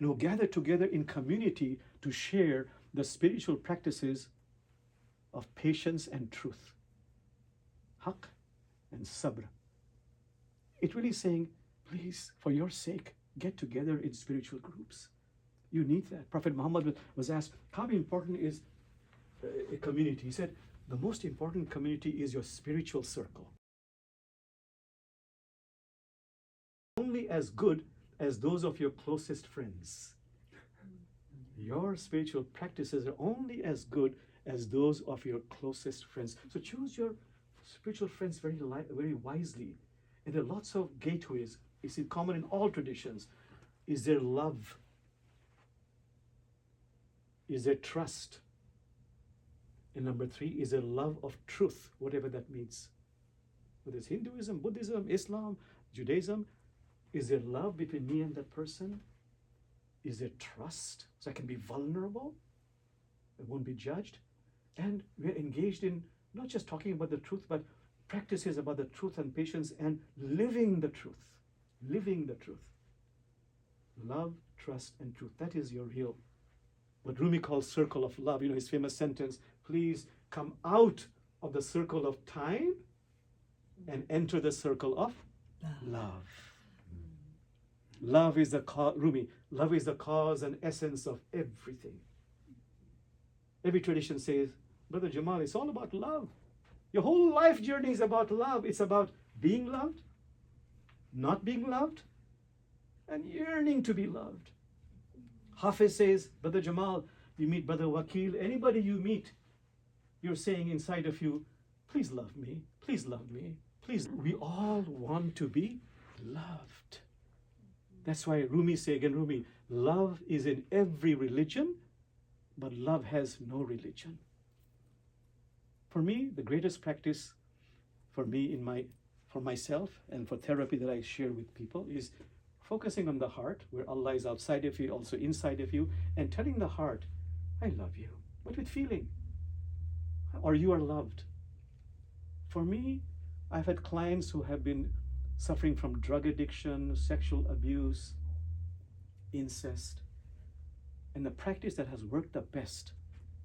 and who gather together in community to share the spiritual practices of patience and truth, haqq and sabr. It really is saying, please, for your sake, get together in spiritual groups. You need that. Prophet Muhammad was asked, how important is a community? He said, the most important community is your spiritual circle. Only as good as those of your closest friends. Your spiritual practices are only as good as those of your closest friends. So choose your spiritual friends very wisely. And there are lots of gateways. It's common in all traditions. Is there love? Is there trust? And number 3, is there love of truth, whatever that means. Whether it's Hinduism, Buddhism, Islam, Judaism, is there love between me and that person? Is there trust? So I can be vulnerable. I won't be judged. And we're engaged in not just talking about the truth, but practices about the truth and patience and living the truth. Living the truth. Love, trust, and truth. That is your real, what Rumi calls circle of love. You know, his famous sentence, please come out of the circle of time and enter the circle of love. Love is the Rumi, love is the cause and essence of everything. Every tradition says, Brother Jamal, it's all about love. Your whole life journey is about love. It's about being loved, not being loved, and yearning to be loved. Hafiz says, Brother Jamal, you meet Brother Wakil, anybody you meet, you're saying inside of you, please love me, please love me, please. We all want to be loved. That's why Rumi say again, Rumi, love is in every religion, but love has no religion. For me, the greatest practice for me for myself and for therapy that I share with people is focusing on the heart, where Allah is outside of you, also inside of you, and telling the heart, I love you, but with feeling, or you are loved. For me, I've had clients who have been suffering from drug addiction, sexual abuse, incest, and the practice that has worked the best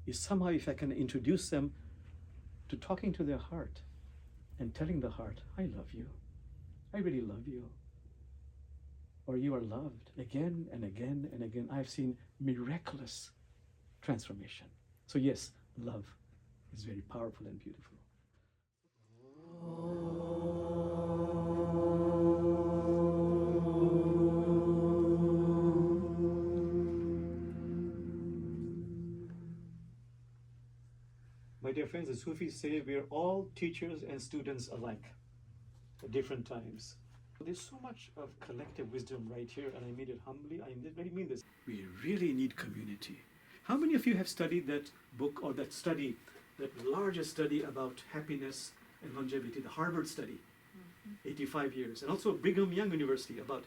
is somehow if I can introduce them to talking to their heart and telling the heart, I love you, I really love you, or you are loved, again and again and again. I've seen miraculous transformation. So yes, love is very powerful and beautiful. My dear friends, the Sufis say we're all teachers and students alike at different times. There's so much of collective wisdom right here, and I mean it humbly. I really mean this. We really need community. How many of you have studied that book or that study, that largest study about happiness and longevity, the Harvard study, 85 years, and also Brigham Young University about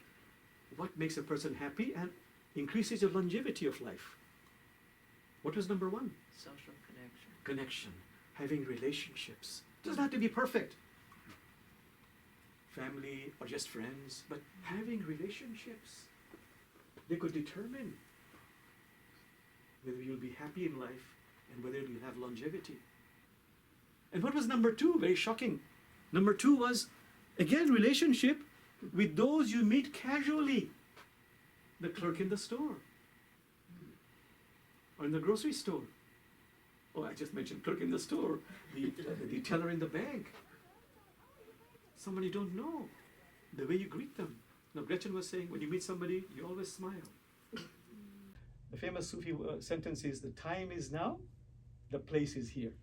what makes a person happy and increases your longevity of life? What was number 1? Social connection. Connection, having relationships. It doesn't have to be perfect. Family or just friends, but having relationships. They could determine whether you'll be happy in life and whether you'll have longevity. And what was number 2? Very shocking. Number 2 was, again, relationship with those you meet casually. The clerk in the store, or in the grocery store. Oh, I just mentioned clerk in the store, the teller in the bank. Somebody you don't know, the way you greet them. Now, Gretchen was saying, when you meet somebody, you always smile. The famous Sufi sentence is, the time is now, the place is here.